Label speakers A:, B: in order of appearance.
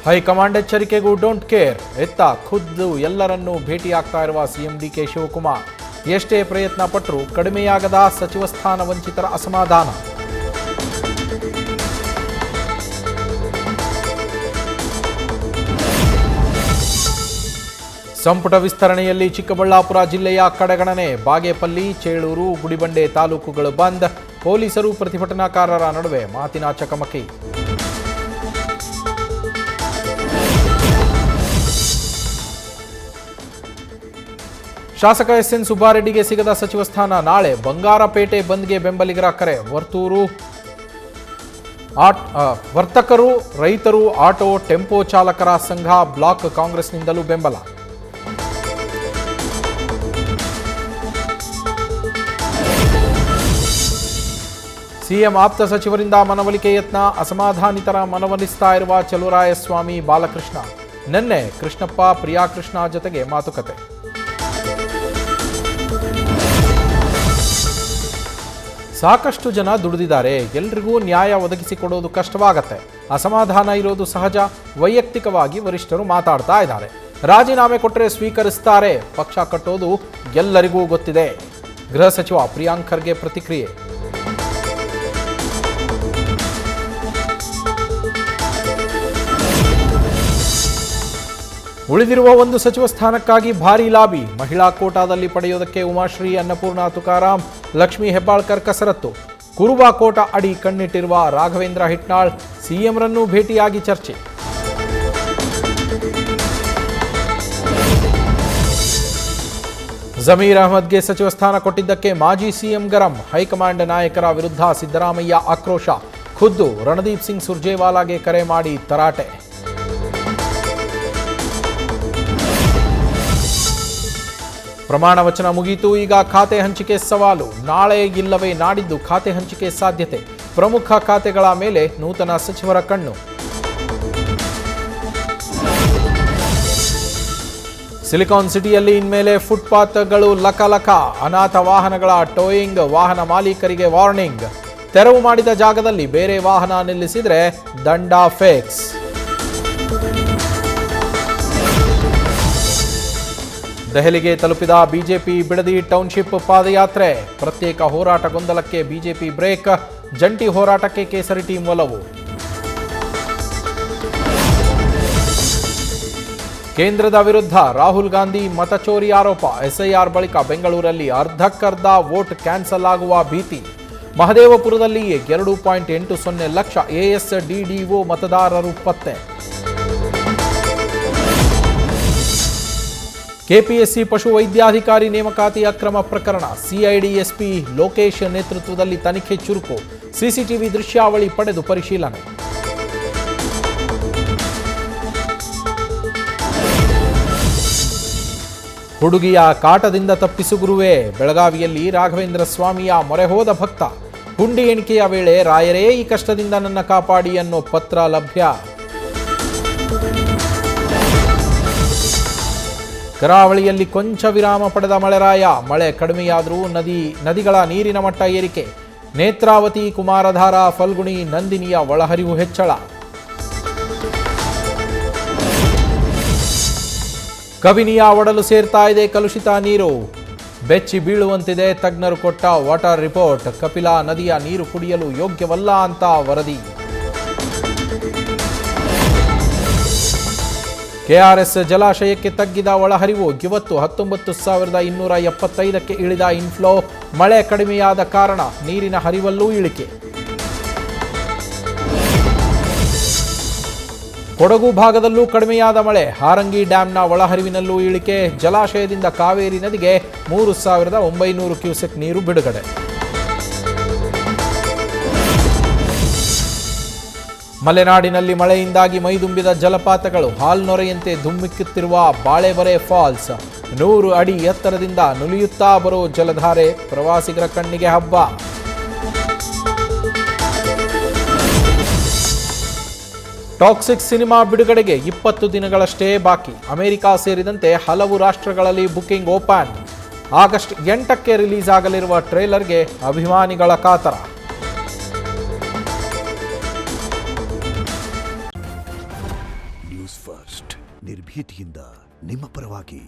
A: High command ಎಚ್ಚರಿಕೆಗೂ don't care. ಎತ್ತ ಖುದ್ದು ಎಲ್ಲರನ್ನೂ ಭೇಟಿಯಾಗ್ತಾ ಇರುವ ಸಿಎಂ ಡಿಕೆ ಶಿವಕುಮಾರ್. ಎಷ್ಟೇ ಪ್ರಯತ್ನ ಪಟ್ಟರೂ ಕಡಿಮೆಯಾಗದ ಸಚಿವ ಸ್ಥಾನ ವಂಚಿತರ ಅಸಮಾಧಾನ. ಸಂಪುಟ ವಿಸ್ತರಣೆಯಲ್ಲಿ ಚಿಕ್ಕಬಳ್ಳಾಪುರ ಜಿಲ್ಲೆಯ ಕಡೆಗಣನೆ. ಬಾಗೇಪಲ್ಲಿ, ಚೇಳೂರು, ಗುಡಿಬಂಡೆ ತಾಲೂಕುಗಳು ಬಂದ್. ಪೊಲೀಸರು ಪ್ರತಿಭಟನಾಕಾರರ ನಡುವೆ ಮಾತಿನ ಚಕಮಕಿ. ಶಾಸಕ ಎಸ್ಎನ್ ಸುಬ್ಬಾರೆಡ್ಡಿಗೆ ಸಿಗದ ಸಚಿವ ಸ್ಥಾನ. ನಾಳೆ ಬಂಗಾರಪೇಟೆ ಬಂದ್ಗೆ ಬೆಂಬಲಿಗರ ಕರೆ. ವರ್ತಕರು, ರೈತರು, ಆಟೋ, ಟೆಂಪೋ ಚಾಲಕರ ಸಂಘ, ಬ್ಲಾಕ್ ಕಾಂಗ್ರೆಸ್ನಿಂದಲೂ ಬೆಂಬಲ. ಸಿಎಂ ಆಪ್ತ ಸಚಿವರಿಂದ ಮನವೊಲಿಕೆ ಯತ್ನ. ಅಸಮಾಧಾನಿತರ ಮನವೊಲಿಸ್ತಾ ಇರುವ ಚಲುವರಾಯಸ್ವಾಮಿ ಬಾಲಕೃಷ್ಣ. ನಿನ್ನೆ ಕೃಷ್ಣಪ್ಪ, ಪ್ರಿಯಾಕೃಷ್ಣ ಜೊತೆಗೆ ಮಾತುಕತೆ. ಸಾಕಷ್ಟು ಜನ ದುಡಿದಿದ್ದಾರೆ, ಎಲ್ರಿಗೂ ನ್ಯಾಯ ಒದಗಿಸಿಕೊಡೋದು ಕಷ್ಟವಾಗತ್ತೆ. ಅಸಮಾಧಾನ ಇರೋದು ಸಹಜ. ವೈಯಕ್ತಿಕವಾಗಿ ವರಿಷ್ಠರು ಮಾತಾಡ್ತಾ ಇದ್ದಾರೆ. ರಾಜೀನಾಮೆ ಕೊಟ್ಟರೆ ಸ್ವೀಕರಿಸ್ತಾರೆ. ಪಕ್ಷ ಕಟ್ಟೋದು ಎಲ್ಲರಿಗೂ ಗೊತ್ತಿದೆ. ಗೃಹ ಸಚಿವ ಪ್ರಿಯಾಂಕ್ ಖರ್ಗೆ ಪ್ರತಿಕ್ರಿಯೆ. ಉಳಿದಿರುವ ಒಂದು ಸಚಿವ ಸ್ಥಾನಕ್ಕಾಗಿ ಭಾರೀ ಲಾಬಿ. ಮಹಿಳಾ ಕೋಟಾದಲ್ಲಿ ಪಡೆಯೋದಕ್ಕೆ ಉಮಾಶ್ರೀ, ಅನ್ನಪೂರ್ಣ ತುಕಾರಾಂ, ಲಕ್ಷ್ಮೀ ಹೆಬ್ಬಾಳ್ಕರ್ ಕಸರತ್ತು. ಕುರುಬಾ ಕೋಟಾ ಅಡಿ ಕಣ್ಣಿಟ್ಟಿರುವ ರಾಘವೇಂದ್ರ ಹಿಟ್ನಾಳ್ ಸಿಎಂರನ್ನೂ ಭೇಟಿಯಾಗಿ ಚರ್ಚೆ. ಜಮೀರ್ ಅಹ್ಮದ್ಗೆ ಸಚಿವ ಸ್ಥಾನ ಕೊಟ್ಟಿದ್ದಕ್ಕೆ ಮಾಜಿ ಸಿಎಂ ಗರಂ. ಹೈಕಮಾಂಡ್ ನಾಯಕರ ವಿರುದ್ಧ ಸಿದ್ದರಾಮಯ್ಯ ಆಕ್ರೋಶ. ಖುದ್ದು ರಣದೀಪ್ ಸಿಂಗ್ ಸುರ್ಜೇವಾಲಾಗೆ ಕರೆ ಮಾಡಿ ತರಾಟೆ. ಪ್ರಮಾಣ ವಚನ ಮುಗಿಯಿತು. ಈಗ ಖಾತೆ ಹಂಚಿಕೆ ಸವಾಲು. ನಾಳೆ ಇಲ್ಲವೇ ನಾಡಿದ್ದು ಖಾತೆ ಹಂಚಿಕೆ ಸಾಧ್ಯತೆ. ಪ್ರಮುಖ ಖಾತೆಗಳ ಮೇಲೆ ನೂತನ ಸಚಿವರ ಕಣ್ಣು. ಸಿಲಿಕಾನ್ ಸಿಟಿಯಲ್ಲಿ ಇನ್ಮೇಲೆ ಫುಟ್ಪಾತ್ಗಳು ಲಕಲಕ. ಅನಾಥ ವಾಹನಗಳ ಟೋಯಿಂಗ್. ವಾಹನ ಮಾಲೀಕರಿಗೆ ವಾರ್ನಿಂಗ್. ತೆರವು ಮಾಡಿದ ಜಾಗದಲ್ಲಿ ಬೇರೆ ವಾಹನ ನಿಲ್ಲಿಸಿದರೆ ದಂಡ ಫಿಕ್ಸ್. ದೆಹಲಿಗೆ ತಲುಪಿದ ಬಿಜೆಪಿ ಬಿಡದಿ ಟೌನ್ಶಿಪ್ ಪಾದಯಾತ್ರೆ. ಪ್ರತ್ಯೇಕ ಹೋರಾಟ ಗೊಂದಲಕ್ಕೆ ಬಿಜೆಪಿ ಬ್ರೇಕ್. ಜಂಟಿ ಹೋರಾಟಕ್ಕೆ ಕೇಸರಿ ಟೀಮ್ ಒಲವು. ಕೇಂದ್ರದ ವಿರುದ್ಧ ರಾಹುಲ್ ಗಾಂಧಿ ಮತಚೋರಿ ಆರೋಪ. ಎಸ್ಐಆರ್ ಬಳಿಕ ಬೆಂಗಳೂರಲ್ಲಿ ಅರ್ಧಕ್ಕರ್ಧ ವೋಟ್ ಕ್ಯಾನ್ಸಲ್ ಆಗುವ ಭೀತಿ. ಮಹದೇವಪುರದಲ್ಲಿ 2.80 ಲಕ್ಷ ಎಎಸ್ಡಿಡಿಒ ಮತದಾರರು ಪತ್ತೆ. ಕೆಪಿಎಸ್ಸಿ ಪಶು ವೈದ್ಯಾಧಿಕಾರಿ ನೇಮಕಾತಿ ಅಕ್ರಮ ಪ್ರಕರಣ. ಸಿಐಡಿ ಎಸ್ಪಿ ಲೋಕೇಶ್ ನೇತೃತ್ವದಲ್ಲಿ ತನಿಖೆ ಚುರುಕು. ಸಿಸಿಟಿವಿ ದೃಶ್ಯಾವಳಿ ಪಡೆದು ಪರಿಶೀಲನೆ. ಹುಡುಗಿಯ ಕಾಟದಿಂದ ತಪ್ಪಿಸು ಗುರುವೇ. ಬೆಳಗಾವಿಯಲ್ಲಿ ರಾಘವೇಂದ್ರ ಸ್ವಾಮಿಯ ಮೊರೆ ಹೋದ ಭಕ್ತ. ಹುಂಡಿ ಎಣಿಕೆಯ ವೇಳೆ ರಾಯರೇ ಈ ಕಷ್ಟದಿಂದ ನನ್ನ ಕಾಪಾಡಿ ಅನ್ನೋ ಪತ್ರ ಲಭ್ಯ. ಕರಾವಳಿಯಲ್ಲಿ ಕೊಂಚ ವಿರಾಮ ಪಡೆದ ಮಳೆರಾಯ. ಮಳೆ ಕಡಿಮೆಯಾದರೂ ನದಿಗಳ ನೀರಿನ ಮಟ್ಟ ಏರಿಕೆ. ನೇತ್ರಾವತಿ, ಕುಮಾರಧಾರ, ಫಲ್ಗುಣಿ, ನಂದಿನಿಯ ಒಳಹರಿವು ಹೆಚ್ಚಳ. ಕಬಿನಿಯ ಒಡಲು ಸೇರ್ತಾ ಇದೆ ಕಲುಷಿತ ನೀರು. ಬೆಚ್ಚಿ ಬೀಳುವಂತಿದೆ ತಜ್ಞರು ಕೊಟ್ಟ ವಾಟರ್ ರಿಪೋರ್ಟ್. ಕಪಿಲಾ ನದಿಯ ನೀರು ಕುಡಿಯಲು ಯೋಗ್ಯವಲ್ಲ ಅಂತ ವರದಿ. ಕೆಆರ್ಎಸ್ ಜಲಾಶಯಕ್ಕೆ ತಗ್ಗಿದ ಒಳಹರಿವು. ಇವತ್ತು 19,275ಕ್ಕೆ ಇಳಿದ ಇನ್ಫ್ಲೋ. ಮಳೆ ಕಡಿಮೆಯಾದ ಕಾರಣ ನೀರಿನ ಹರಿವಲ್ಲೂ ಇಳಿಕೆ. ಕೊಡಗು ಭಾಗದಲ್ಲೂ ಕಡಿಮೆಯಾದ ಮಳೆ. ಹಾರಂಗಿ ಡ್ಯಾಂನ ಒಳಹರಿವಿನಲ್ಲೂ ಇಳಿಕೆ. ಜಲಾಶಯದಿಂದ ಕಾವೇರಿ ನದಿಗೆ 3,900 ಕ್ಯೂಸೆಕ್ ನೀರು ಬಿಡುಗಡೆ. ಮಲೆನಾಡಿನಲ್ಲಿ ಮಳೆಯಿಂದಾಗಿ ಮೈದುಂಬಿದ ಜಲಪಾತಗಳು. ಹಾಲ್ನೊರೆಯಂತೆ ಧುಮ್ಮಿಕ್ಕುತ್ತಿರುವ ಬಾಳೆಬರೆ ಫಾಲ್ಸ್. 100 ಅಡಿ ಎತ್ತರದಿಂದ ನುಲಿಯುತ್ತಾ ಬರೋ ಜಲಧಾರೆ ಪ್ರವಾಸಿಗರ ಕಣ್ಣಿಗೆ ಹಬ್ಬ. ಟಾಕ್ಸಿಕ್ ಸಿನಿಮಾ ಬಿಡುಗಡೆಗೆ 20 ದಿನಗಳಷ್ಟೇ ಬಾಕಿ. ಅಮೆರಿಕ ಸೇರಿದಂತೆ ಹಲವು ರಾಷ್ಟ್ರಗಳಲ್ಲಿ ಬುಕಿಂಗ್ ಓಪನ್. ಆಗಸ್ಟ್ 8ಕ್ಕೆ ರಿಲೀಸ್ ಆಗಲಿರುವ ಟ್ರೇಲರ್ಗೆ ಅಭಿಮಾನಿಗಳ ಕಾತರ.
B: ನ್ಯೂಸ್ ಫಸ್ಟ್ ನಿರ್ಭೀತಿಯಿಂದ ನಿಮ್ಮ ಪರವಾಗಿ.